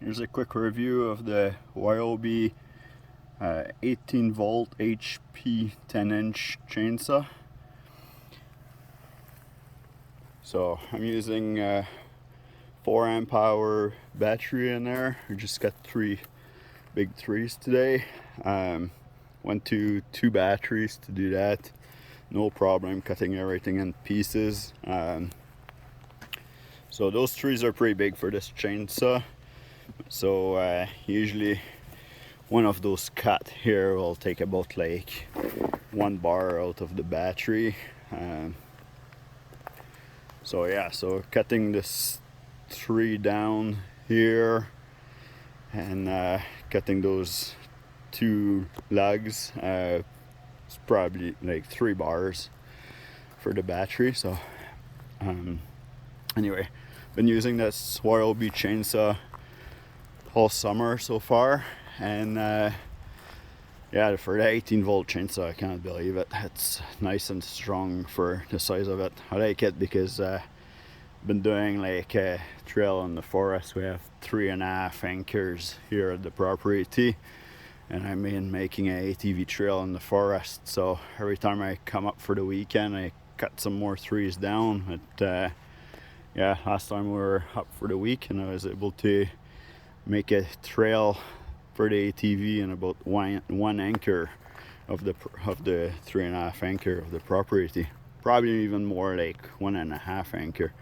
Here's a quick review of the Ryobi 18 volt HP 10-inch chainsaw. So I'm using 4 amp hour battery in there. I just got 3 big 3s today. Went to 2 batteries to do that. No problem cutting everything in pieces. So those 3s are pretty big for this chainsaw. So usually one of those cut here will take about like 1 bar out of the battery. So cutting this 3 down here and cutting those 2 lugs, it's probably like 3 bars for the battery. So anyway, been using this Ryobi chainsaw all summer so far, and yeah, for the 18 volt chainsaw, I can't believe it. It's nice and strong for the size of it. I like it because I've been doing like a trail in the forest. We have 3.5 anchors here at the property, and I'm making an ATV trail in the forest. So every time I come up for the weekend, I cut some more 3s down. But yeah, last time we were up for the week, and I was able to make a trail for the ATV and about one anchor of the 3.5 anchor of the property. Probably even more, like 1.5 anchor.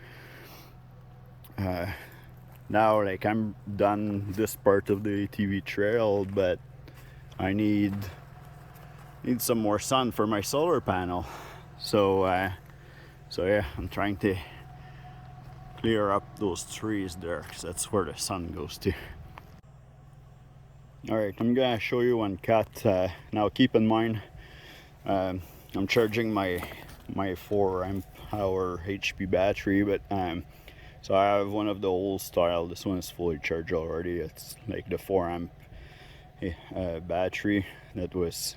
Now, like, I'm done this part of the ATV trail, but I need some more sun for my solar panel. So yeah, I'm trying to clear up those trees there, because that's where the sun goes to. Alright, I'm gonna show you one cut. Now keep in mind, I'm charging my 4 amp hour HP battery, but so I have one of the old style. This one is fully charged already. It's like the 4 amp battery that was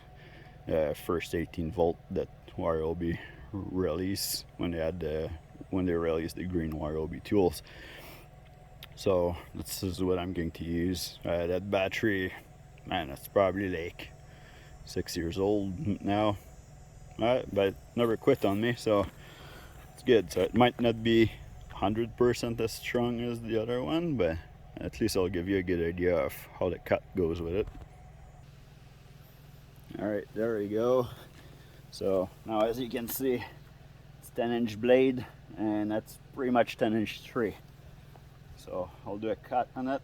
first 18 volt that Ryobi released when they released the green Ryobi tools. So this is what I'm going to use. That battery, man, it's probably like 6 years old now, but never quit on me, so it's good. So it might not be 100% as strong as the other one, but at least I'll give you a good idea of how the cut goes with it. Alright, there we go. So now, as you can see, it's 10-inch blade, and that's pretty much 10-inch tree. So I'll do a cut on it.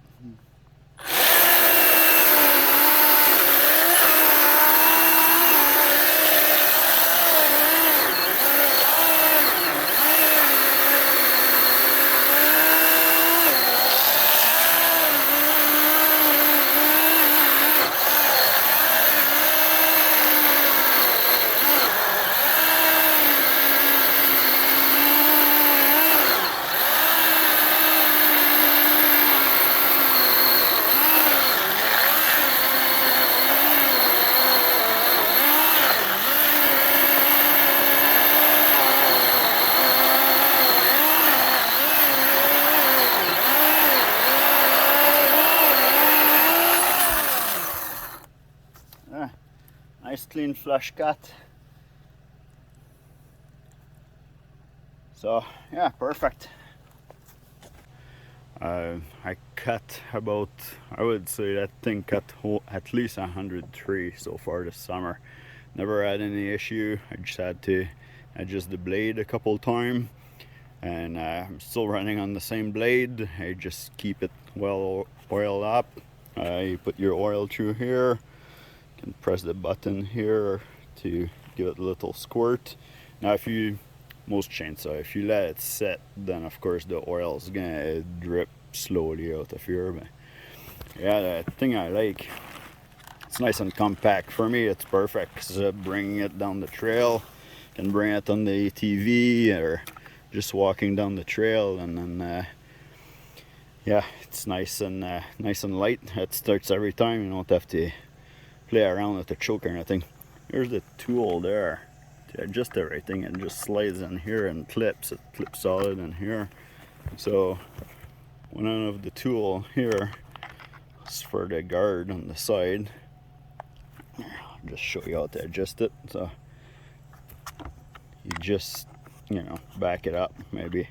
Nice clean flush cut. So yeah, perfect. I cut about, I would say that thing cut at least 100 trees so far this summer. Never had any issue. I just had to adjust the blade a couple times, and I'm still running on the same blade. I just keep it well oiled up. You put your oil through here, you can press the button here to give it a little squirt. Now most chainsaw, if you let it set, then of course the oil is gonna drip slowly out of here. But yeah, the thing I like, it's nice and compact. For me, it's perfect, because bringing it down the trail, can bring it on the ATV or just walking down the trail, and then yeah, it's nice and light. It starts every time. You don't have to play around with the choke or anything. Here's the tool there to adjust everything. It just slides in here and clips. It clips solid in here. So one end of the tool here It's for the guard on the side. I'll just show you how to adjust it. So you just, you know, back it up maybe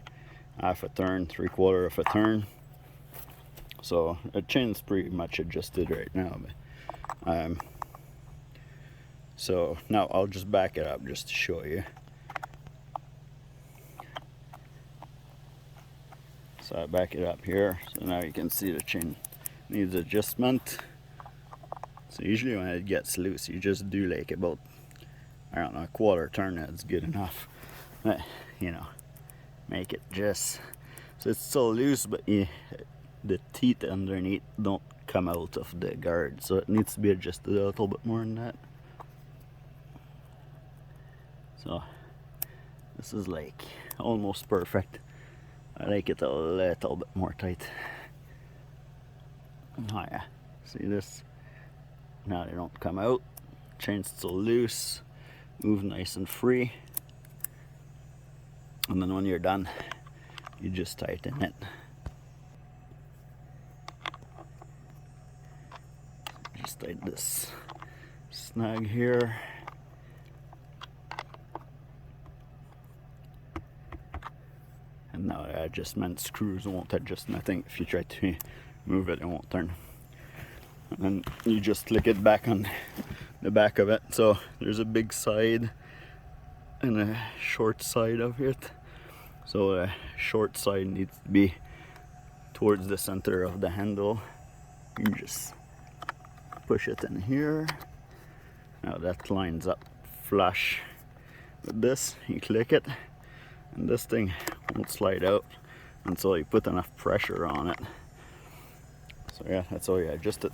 half a turn, 3/4 of a turn. So the chain's pretty much adjusted right now. But, so now I'll just back it up just to show you. So I back it up here, so now you can see the chain needs adjustment. So usually when it gets loose, you just do like about, I don't know, a 1/4 turn. That's good enough. But, you know, make it just so it's still loose, but the teeth underneath don't come out of the guard, so it needs to be adjusted a little bit more than that. So this is like almost perfect. I like it a little bit more tight. Oh yeah, see this? Now they don't come out. Chain's still loose, move nice and free. And then when you're done, you just tighten it. Just tighten this snag here. And now the adjustment screws won't adjust nothing. If you try to move it, it won't turn. And then you just click it back on the back of it. So there's a big side and a short side of it. So the short side needs to be towards the center of the handle. You just push it in here. Now that lines up flush with this. You click it, and this thing won't slide out until you put enough pressure on it. So yeah, that's how you adjust it.